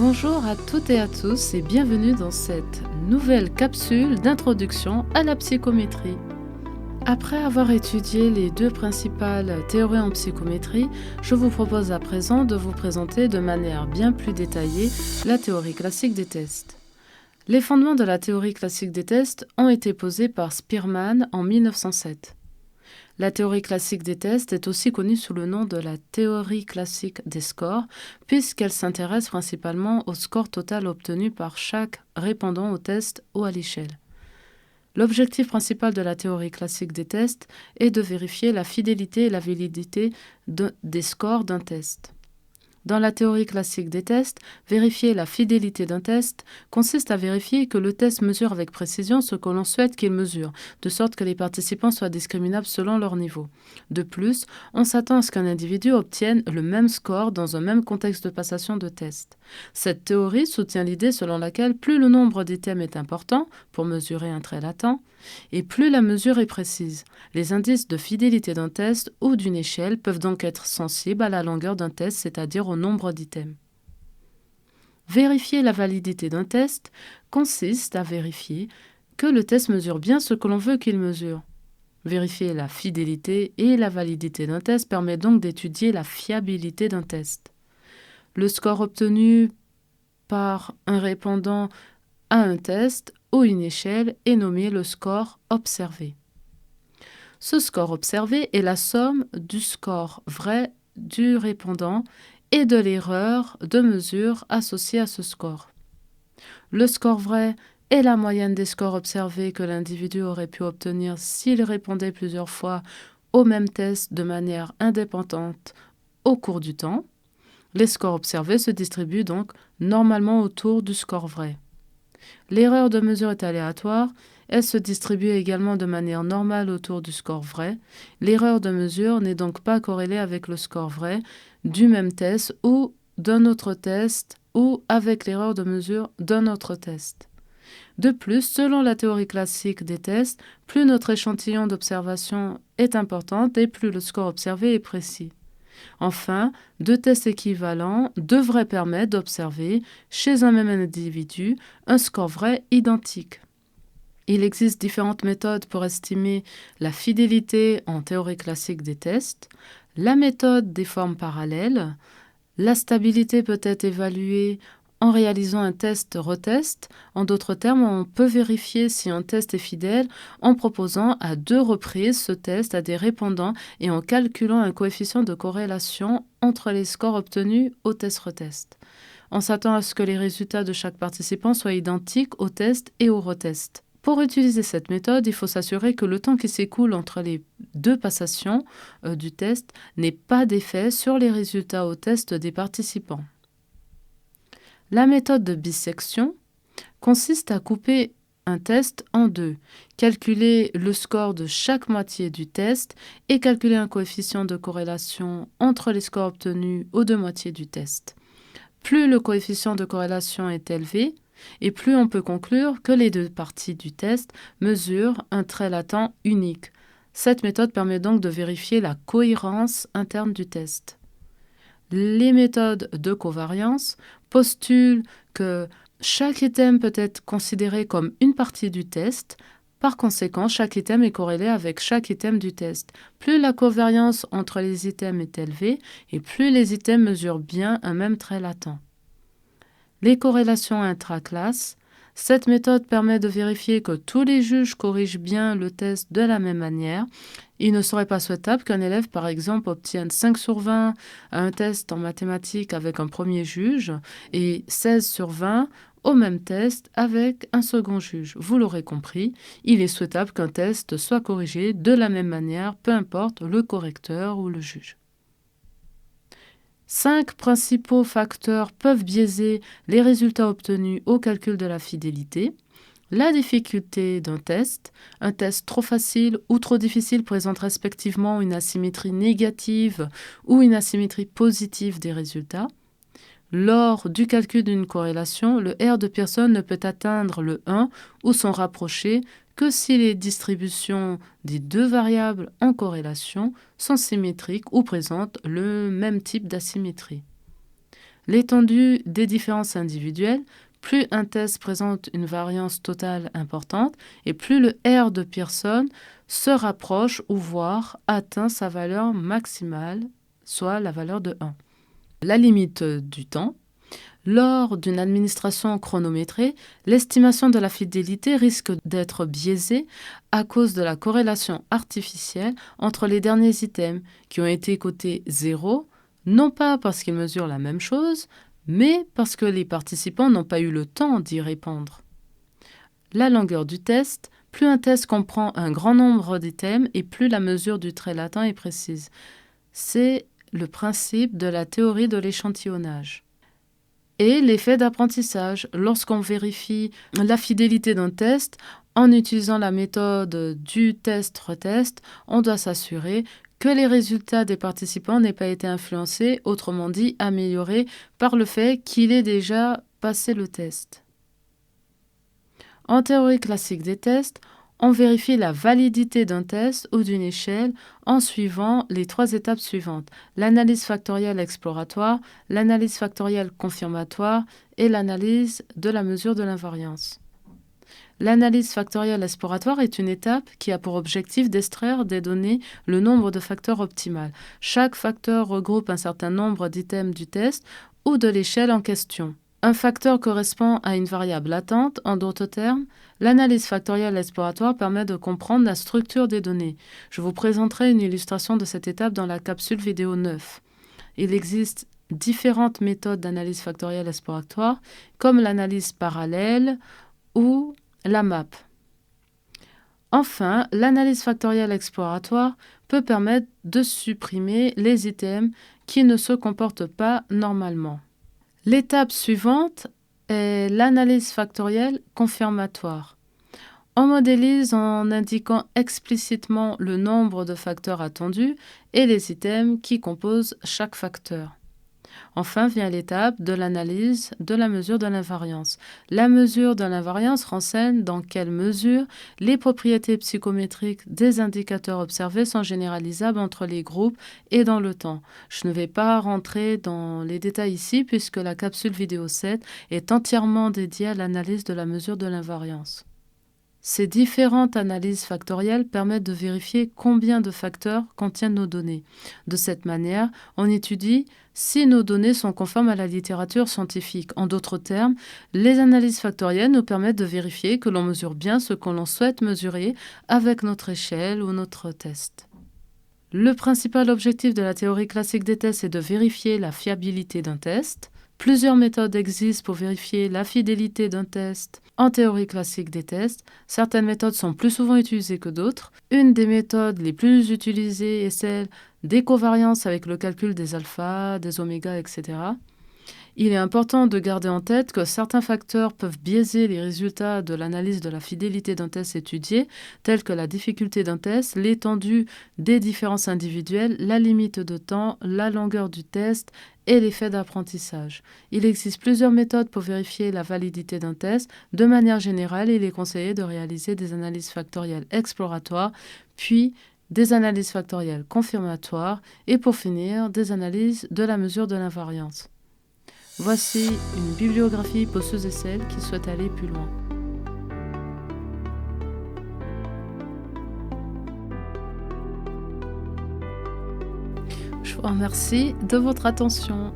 Bonjour à toutes et à tous et bienvenue dans cette nouvelle capsule d'introduction à la psychométrie. Après avoir étudié les deux principales théories en psychométrie, je vous propose à présent de vous présenter de manière bien plus détaillée la théorie classique des tests. Les fondements de la théorie classique des tests ont été posés par Spearman en 1907. La théorie classique des tests est aussi connue sous le nom de la théorie classique des scores, puisqu'elle s'intéresse principalement au score total obtenu par chaque répondant au test ou à l'échelle. L'objectif principal de la théorie classique des tests est de vérifier la fidélité et la validité des scores d'un test. Dans la théorie classique des tests, vérifier la fidélité d'un test consiste à vérifier que le test mesure avec précision ce que l'on souhaite qu'il mesure, de sorte que les participants soient discriminables selon leur niveau. De plus, on s'attend à ce qu'un individu obtienne le même score dans un même contexte de passation de test. Cette théorie soutient l'idée selon laquelle plus le nombre d'items est important, pour mesurer un trait latent, et plus la mesure est précise. Les indices de fidélité d'un test ou d'une échelle peuvent donc être sensibles à la longueur d'un test, c'est-à-dire au nombre d'items. Vérifier la validité d'un test consiste à vérifier que le test mesure bien ce que l'on veut qu'il mesure. Vérifier la fidélité et la validité d'un test permet donc d'étudier la fiabilité d'un test. Le score obtenu par un répondant à un test ou une échelle est nommé le score observé. Ce score observé est la somme du score vrai du répondant et de l'erreur de mesure associée à ce score. Le score vrai est la moyenne des scores observés que l'individu aurait pu obtenir s'il répondait plusieurs fois au même test de manière indépendante au cours du temps. Les scores observés se distribuent donc normalement autour du score vrai. L'erreur de mesure est aléatoire, elle se distribue également de manière normale autour du score vrai. L'erreur de mesure n'est donc pas corrélée avec le score vrai du même test ou d'un autre test ou avec l'erreur de mesure d'un autre test. De plus, selon la théorie classique des tests, plus notre échantillon d'observation est important et plus le score observé est précis. Enfin, deux tests équivalents devraient permettre d'observer, chez un même individu, un score vrai identique. Il existe différentes méthodes pour estimer la fidélité en théorie classique des tests. La méthode des formes parallèles. La stabilité peut être évaluée en réalisant un test-retest. En d'autres termes, on peut vérifier si un test est fidèle en proposant à 2 reprises ce test à des répondants et en calculant un coefficient de corrélation entre les scores obtenus au test-retest. On s'attend à ce que les résultats de chaque participant soient identiques au test et au retest. Pour utiliser cette méthode, il faut s'assurer que le temps qui s'écoule entre les deux passations du test n'ait pas d'effet sur les résultats au test des participants. La méthode de bisection consiste à couper un test en deux, calculer le score de chaque moitié du test et calculer un coefficient de corrélation entre les scores obtenus aux deux moitiés du test. Plus le coefficient de corrélation est élevé, et plus on peut conclure que les deux parties du test mesurent un trait latent unique. Cette méthode permet donc de vérifier la cohérence interne du test. Les méthodes de covariance postulent que chaque item peut être considéré comme une partie du test. Par conséquent, chaque item est corrélé avec chaque item du test. Plus la covariance entre les items est élevée et plus les items mesurent bien un même trait latent. Les corrélations intraclasses. Cette méthode permet de vérifier que tous les juges corrigent bien le test de la même manière. Il ne serait pas souhaitable qu'un élève, par exemple, obtienne 5 sur 20 à un test en mathématiques avec un premier juge et 16 sur 20 au même test avec un second juge. Vous l'aurez compris, il est souhaitable qu'un test soit corrigé de la même manière, peu importe le correcteur ou le juge. 5 principaux facteurs peuvent biaiser les résultats obtenus au calcul de la fidélité. La difficulté d'un test, un test trop facile ou trop difficile présente respectivement une asymétrie négative ou une asymétrie positive des résultats. Lors du calcul d'une corrélation, le R de Pearson ne peut atteindre le 1 ou s'en rapprocher que si les distributions des deux variables en corrélation sont symétriques ou présentent le même type d'asymétrie. l'étendue des différences individuelles. Plus un test présente une variance totale importante et plus le R de Pearson se rapproche ou voire atteint sa valeur maximale, soit la valeur de 1. La limite du temps. Lors d'une administration chronométrée, l'estimation de la fidélité risque d'être biaisée à cause de la corrélation artificielle entre les derniers items qui ont été cotés 0, non pas parce qu'ils mesurent la même chose, mais parce que les participants n'ont pas eu le temps d'y répondre. La longueur du test. Plus un test comprend un grand nombre d'items et plus la mesure du trait latent est précise. C'est le principe de la théorie de l'échantillonnage. Et l'effet d'apprentissage. Lorsqu'on vérifie la fidélité d'un test en utilisant la méthode du test-retest, on doit s'assurer que les résultats des participants n'aient pas été influencés, autrement dit améliorés, par le fait qu'il ait déjà passé le test. En théorie classique des tests, on vérifie la validité d'un test ou d'une échelle en suivant les 3 étapes suivantes: l'analyse factorielle exploratoire, l'analyse factorielle confirmatoire et l'analyse de la mesure de l'invariance. L'analyse factorielle exploratoire est une étape qui a pour objectif d'extraire des données le nombre de facteurs optimal. Chaque facteur regroupe un certain nombre d'items du test ou de l'échelle en question. Un facteur correspond à une variable latente. En d'autres termes, l'analyse factorielle exploratoire permet de comprendre la structure des données. Je vous présenterai une illustration de cette étape dans la capsule vidéo 9. Il existe différentes méthodes d'analyse factorielle exploratoire, comme l'analyse parallèle ou la map. Enfin, l'analyse factorielle exploratoire peut permettre de supprimer les items qui ne se comportent pas normalement. L'étape suivante est l'analyse factorielle confirmatoire. On modélise en indiquant explicitement le nombre de facteurs attendus et les items qui composent chaque facteur. Enfin vient l'étape de l'analyse de la mesure de l'invariance. La mesure de l'invariance renseigne dans quelle mesure les propriétés psychométriques des indicateurs observés sont généralisables entre les groupes et dans le temps. Je ne vais pas rentrer dans les détails ici puisque la capsule vidéo 7 est entièrement dédiée à l'analyse de la mesure de l'invariance. Ces différentes analyses factorielles permettent de vérifier combien de facteurs contiennent nos données. De cette manière, on étudie si nos données sont conformes à la littérature scientifique. En d'autres termes, les analyses factorielles nous permettent de vérifier que l'on mesure bien ce que l'on souhaite mesurer avec notre échelle ou notre test. Le principal objectif de la théorie classique des tests est de vérifier la fiabilité d'un test. Plusieurs méthodes existent pour vérifier la fidélité d'un test en théorie classique des tests. Certaines méthodes sont plus souvent utilisées que d'autres. Une des méthodes les plus utilisées est celle des covariances avec le calcul des alphas, des omégas, etc. Il est important de garder en tête que certains facteurs peuvent biaiser les résultats de l'analyse de la fidélité d'un test étudié, tels que la difficulté d'un test, l'étendue des différences individuelles, la limite de temps, la longueur du test et l'effet d'apprentissage. Il existe plusieurs méthodes pour vérifier la validité d'un test. De manière générale, il est conseillé de réaliser des analyses factorielles exploratoires, puis des analyses factorielles confirmatoires et pour finir, des analyses de la mesure de l'invariance. Voici une bibliographie pour ceux et celles qui souhaitent aller plus loin. Je vous remercie de votre attention.